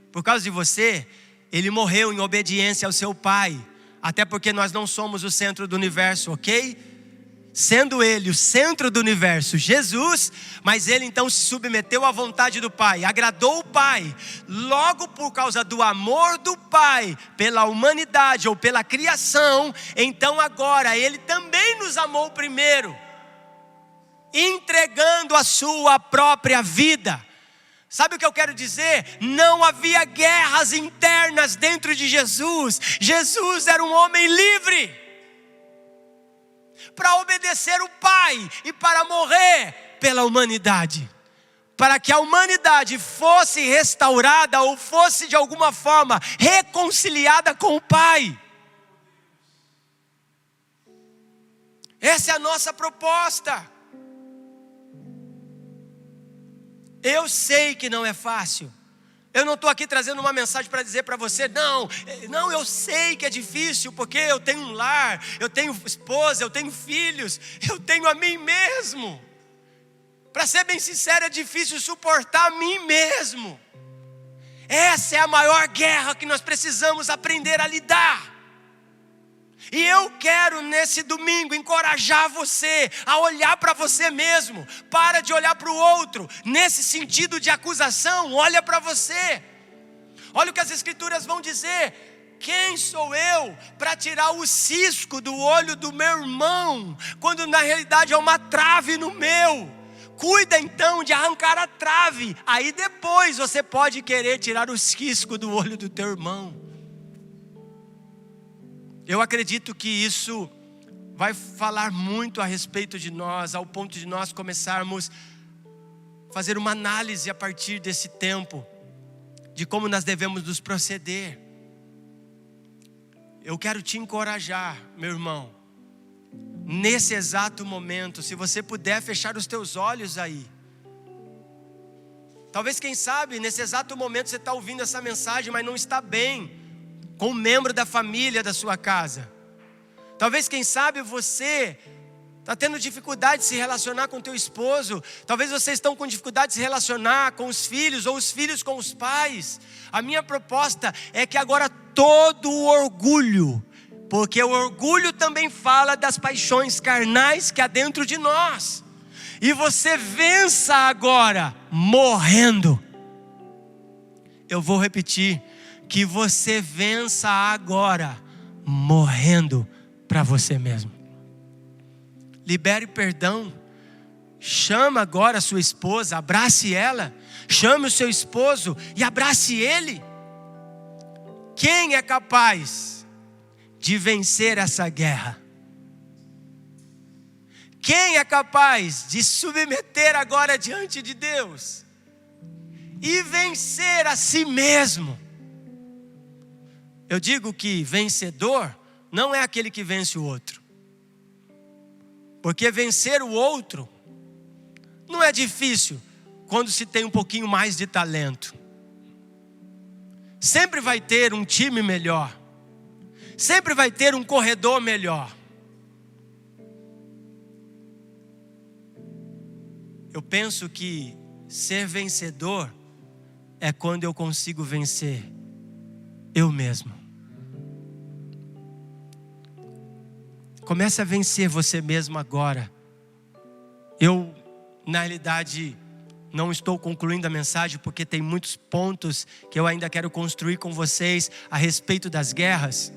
por causa de você, ele morreu em obediência ao seu Pai, até porque nós não somos o centro do universo, ok? Sendo ele o centro do universo, Jesus, mas ele então se submeteu à vontade do Pai, agradou o Pai, logo por causa do amor do Pai pela humanidade ou pela criação, então agora ele também nos amou primeiro, entregando a sua própria vida. Sabe o que eu quero dizer? Não havia guerras internas dentro de Jesus. Jesus era um homem livre para obedecer o Pai e para morrer pela humanidade, para que a humanidade fosse restaurada ou fosse de alguma forma reconciliada com o Pai. Essa é a nossa proposta. Eu sei que não é fácil. Eu não estou aqui trazendo uma mensagem para dizer para você, não, eu sei que é difícil, porque eu tenho um lar, eu tenho esposa, eu tenho filhos, eu tenho a mim mesmo. Para ser bem sincero, é difícil suportar a mim mesmo. Essa é a maior guerra que nós precisamos aprender a lidar. E eu quero nesse domingo encorajar você a olhar para você mesmo. Para de olhar para o outro. Nesse sentido de acusação, olha para você. Olha o que as Escrituras vão dizer. Quem sou eu para tirar o cisco do olho do meu irmão, quando na realidade é uma trave no meu? Cuida então de arrancar a trave. Aí depois você pode querer tirar o cisco do olho do teu irmão. Eu acredito que isso vai falar muito a respeito de nós, ao ponto de nós começarmos a fazer uma análise a partir desse tempo, de como nós devemos nos proceder. Eu quero te encorajar, meu irmão, nesse exato momento, se você puder fechar os teus olhos aí. Talvez, quem sabe, nesse exato momento você está ouvindo essa mensagem, mas não está bem com um membro da família da sua casa. Talvez, quem sabe, você Está tendo dificuldade de se relacionar com teu esposo. Talvez vocês estão com dificuldade de se relacionar com os filhos ou os filhos com os pais. A minha proposta é que agora todo o orgulho, porque o orgulho também fala das paixões carnais que há dentro de nós. E você vença agora morrendo. Eu vou repetir, que você vença agora morrendo para você mesmo. Libere perdão. Chama agora a sua esposa, abrace ela. Chame o seu esposo e abrace ele. Quem é capaz de vencer essa guerra? Quem é capaz de submeter agora diante de Deus e vencer a si mesmo? Eu digo que vencedor não é aquele que vence o outro. Porque vencer o outro não é difícil quando se tem um pouquinho mais de talento. Sempre vai ter um time melhor. Sempre vai ter um corredor melhor. Eu penso que ser vencedor é quando eu consigo vencer eu mesmo. Comece a vencer você mesmo agora. Eu, na realidade, não estou concluindo a mensagem porque tem muitos pontos que eu ainda quero construir com vocês a respeito das guerras.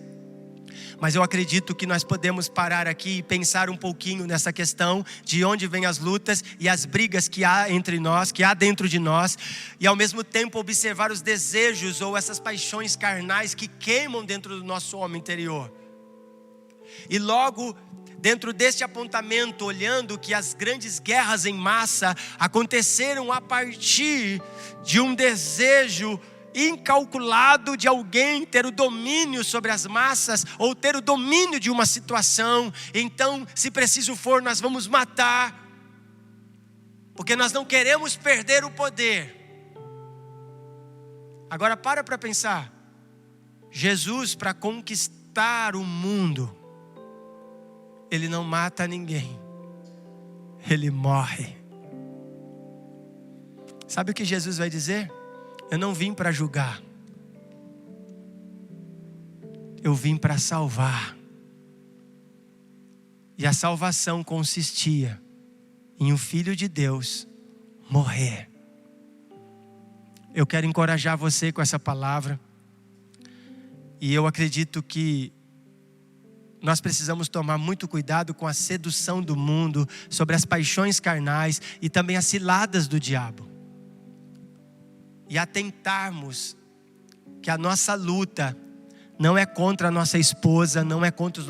Mas eu acredito que nós podemos parar aqui e pensar um pouquinho nessa questão de onde vêm as lutas e as brigas que há entre nós, que há dentro de nós, e ao mesmo tempo observar os desejos ou essas paixões carnais que queimam dentro do nosso homem interior. E logo dentro deste apontamento, olhando que as grandes guerras em massa aconteceram a partir de um desejo incalculado de alguém ter o domínio sobre as massas ou ter o domínio de uma situação. Então, se preciso for, nós vamos matar, porque nós não queremos perder o poder. Agora para pensar. Jesus, para conquistar o mundo, Ele não mata ninguém, Ele morre. Sabe o que Jesus vai dizer? Eu não vim para julgar, eu vim para salvar. E a salvação consistia em um Filho de Deus morrer. Eu quero encorajar você com essa palavra. E eu acredito que nós precisamos tomar muito cuidado com a sedução do mundo, sobre as paixões carnais e também as ciladas do diabo. E atentarmos que a nossa luta não é contra a nossa esposa, não é contra o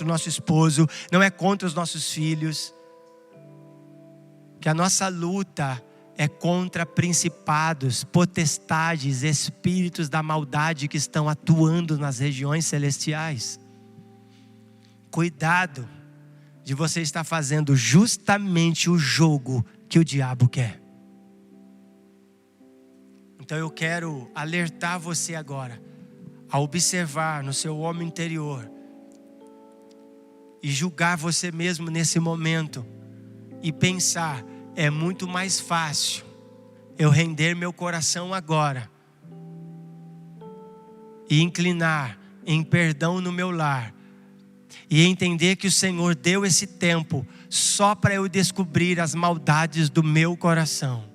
nosso esposo, não é contra os nossos filhos. Que a nossa luta é contra principados, potestades, espíritos da maldade que estão atuando nas regiões celestiais. Cuidado de você estar fazendo justamente o jogo que o diabo quer. Então eu quero alertar você agora a observar no seu homem interior e julgar você mesmo nesse momento e pensar: é muito mais fácil eu render meu coração agora e inclinar em perdão no meu lar e entender que o Senhor deu esse tempo só para eu descobrir as maldades do meu coração.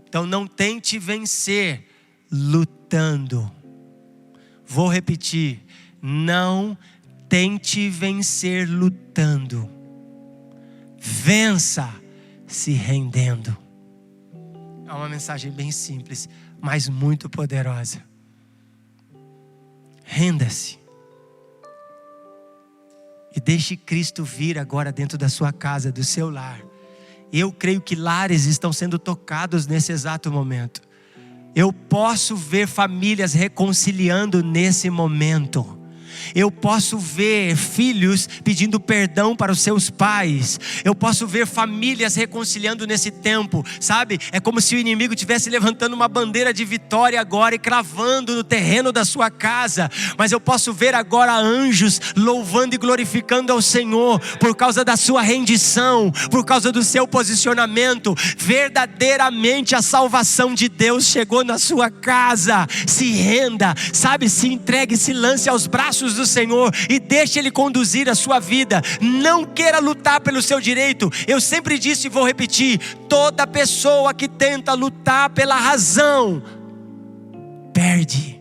Então não tente vencer lutando. Vou repetir, não tente vencer lutando. Vença se rendendo. É uma mensagem bem simples, mas muito poderosa. Renda-se. E deixe Cristo vir agora dentro da sua casa, do seu lar. Eu creio que lares estão sendo tocados nesse exato momento. Eu posso ver famílias reconciliando nesse momento. Eu posso ver filhos pedindo perdão para os seus pais. Eu posso ver famílias reconciliando nesse tempo, sabe? É como se o inimigo estivesse levantando uma bandeira de vitória agora e cravando no terreno da sua casa. Mas eu posso ver agora anjos louvando e glorificando ao Senhor por causa da sua rendição, por causa do seu posicionamento. Verdadeiramente a salvação de Deus chegou na sua casa. Se renda, sabe? Se entregue, se lance aos braços do Senhor e deixe Ele conduzir a sua vida. Não queira lutar pelo seu direito. Eu sempre disse e vou repetir: toda pessoa que tenta lutar pela razão perde.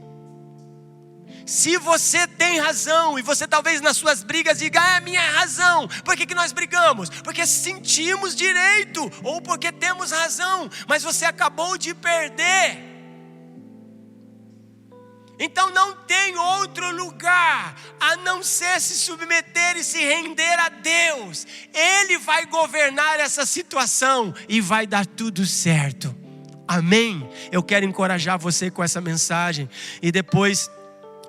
Se você tem razão, e você talvez nas suas brigas diga: é a minha razão. Por que nós brigamos? Porque sentimos direito, ou porque temos razão, mas você acabou de perder. Então não tem outro lugar a não ser se submeter e se render a Deus. Ele vai governar essa situação e vai dar tudo certo. Amém? Eu quero encorajar você com essa mensagem. E depois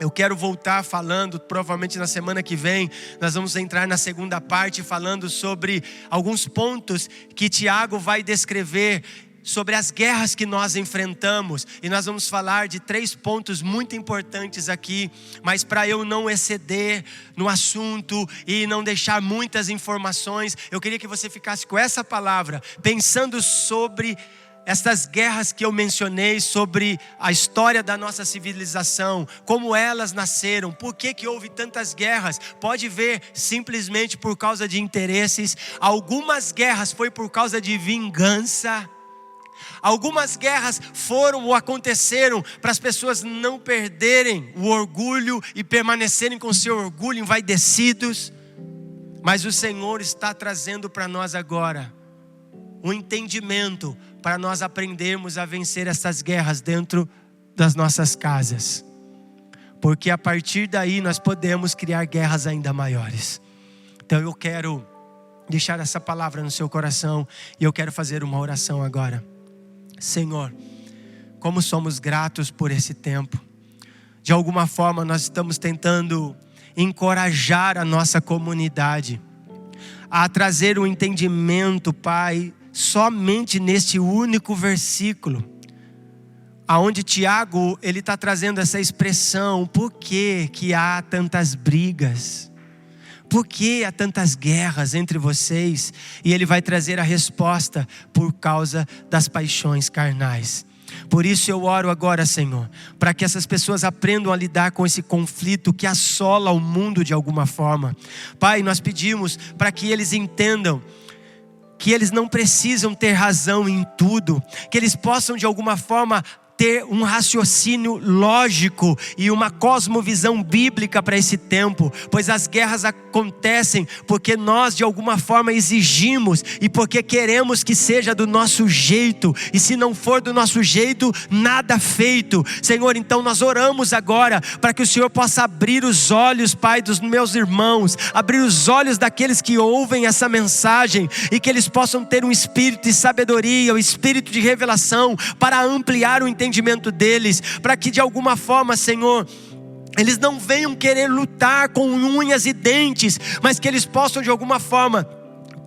eu quero voltar falando, provavelmente na semana que vem, nós vamos entrar na segunda parte falando sobre alguns pontos que Tiago vai descrever sobre as guerras que nós enfrentamos. E nós vamos falar de 3 pontos muito importantes aqui. Mas para eu não exceder no assunto e não deixar muitas informações, eu queria que você ficasse com essa palavra, pensando sobre essas guerras que eu mencionei, sobre a história da nossa civilização, como elas nasceram, por que houve tantas guerras. Pode ver, simplesmente por causa de interesses. Algumas guerras foi por causa de vingança. Algumas guerras foram ou aconteceram para as pessoas não perderem o orgulho e permanecerem com seu orgulho envaidecidos. Mas o Senhor está trazendo para nós agora um entendimento para nós aprendermos a vencer essas guerras dentro das nossas casas. Porque a partir daí nós podemos criar guerras ainda maiores. Então eu quero deixar essa palavra no seu coração e eu quero fazer uma oração agora. Senhor, como somos gratos por esse tempo. De alguma forma nós estamos tentando encorajar a nossa comunidade a trazer o entendimento, Pai, somente neste único versículo, aonde Tiago, ele está trazendo essa expressão: por que há tantas brigas? Por que há tantas guerras entre vocês? E ele vai trazer a resposta: por causa das paixões carnais. Por isso eu oro agora, Senhor, para que essas pessoas aprendam a lidar com esse conflito que assola o mundo de alguma forma. Pai, nós pedimos para que eles entendam que eles não precisam ter razão em tudo, que eles possam de alguma forma ter um raciocínio lógico e uma cosmovisão bíblica para esse tempo, pois as guerras acontecem porque nós de alguma forma exigimos e porque queremos que seja do nosso jeito, e se não for do nosso jeito, nada feito. Senhor, então nós oramos agora para que o Senhor possa abrir os olhos, Pai, dos meus irmãos, abrir os olhos daqueles que ouvem essa mensagem, e que eles possam ter um espírito de sabedoria, um espírito de revelação para ampliar o entendimento deles, para que de alguma forma, Senhor, eles não venham querer lutar com unhas e dentes, mas que eles possam de alguma forma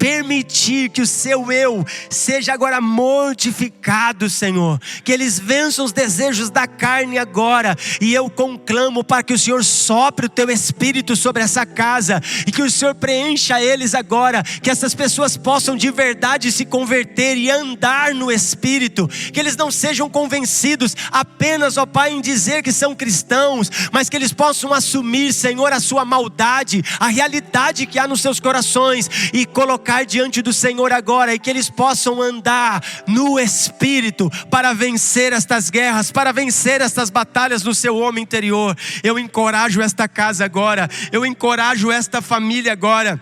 permitir que o seu eu seja agora mortificado, Senhor, que eles vençam os desejos da carne agora. E eu conclamo para que o Senhor sopre o teu Espírito sobre essa casa, e que o Senhor preencha eles agora, que essas pessoas possam de verdade se converter e andar no Espírito, que eles não sejam convencidos apenas, ó Pai, em dizer que são cristãos, mas que eles possam assumir, Senhor, a sua maldade, a realidade que há nos seus corações, e colocar diante do Senhor agora, e que eles possam andar no Espírito para vencer estas guerras, para vencer estas batalhas no seu homem interior. Eu encorajo esta casa agora, eu encorajo esta família agora.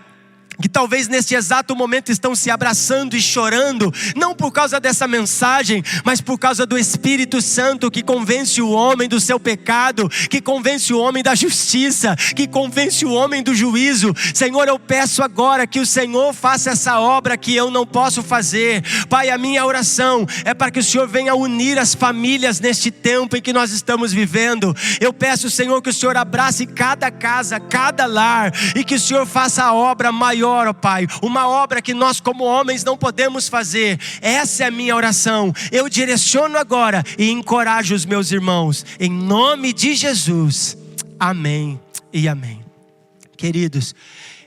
que talvez neste exato momento estão se abraçando e chorando, não por causa dessa mensagem, mas por causa do Espírito Santo que convence o homem do seu pecado, que convence o homem da justiça, que convence o homem do juízo. Senhor, eu peço agora que o Senhor faça essa obra que eu não posso fazer. Pai, a minha oração é para que o Senhor venha unir as famílias neste tempo em que nós estamos vivendo. Eu peço, Senhor, que o Senhor abrace cada casa, cada lar, e que o Senhor faça a obra maior, ó Pai, uma obra que nós como homens não podemos fazer. Essa é a minha oração. Eu direciono agora e encorajo os meus irmãos, em nome de Jesus, amém e amém. Queridos,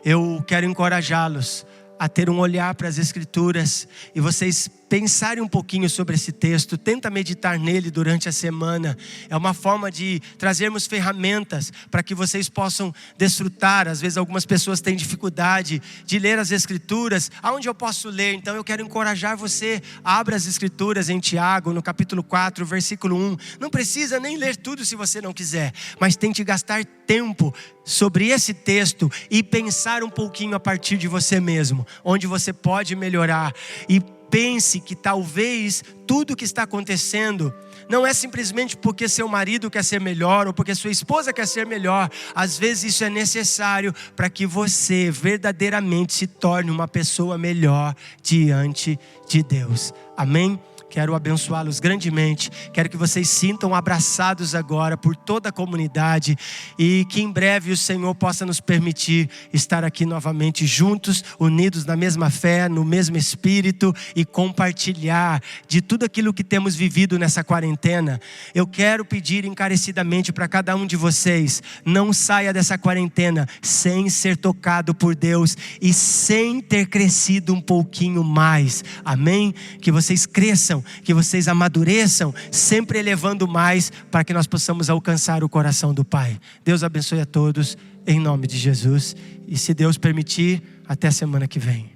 eu quero encorajá-los a ter um olhar para as Escrituras e vocês pensarem um pouquinho sobre esse texto. Tenta meditar nele durante a semana. É uma forma de trazermos ferramentas para que vocês possam desfrutar. Às vezes algumas pessoas têm dificuldade de ler as Escrituras. Aonde eu posso ler? Então eu quero encorajar você. Abra as Escrituras em Tiago, no capítulo 4, versículo 1. Não precisa nem ler tudo se você não quiser, mas tente gastar tempo sobre esse texto e pensar um pouquinho a partir de você mesmo, onde você pode melhorar. E pense que talvez tudo que está acontecendo não é simplesmente porque seu marido quer ser melhor ou porque sua esposa quer ser melhor. Às vezes isso é necessário para que você verdadeiramente se torne uma pessoa melhor diante de Deus. Amém? Quero abençoá-los grandemente. Quero que vocês sintam abraçados agora por toda a comunidade e que em breve o Senhor possa nos permitir estar aqui novamente juntos, unidos na mesma fé, no mesmo espírito e compartilhar de tudo aquilo que temos vivido nessa quarentena. Eu quero pedir encarecidamente para cada um de vocês, não saia dessa quarentena sem ser tocado por Deus e sem ter crescido um pouquinho mais. Amém? Que vocês cresçam, que vocês amadureçam, sempre elevando mais para que nós possamos alcançar o coração do Pai. Deus abençoe a todos, em nome de Jesus. E se Deus permitir, até a semana que vem.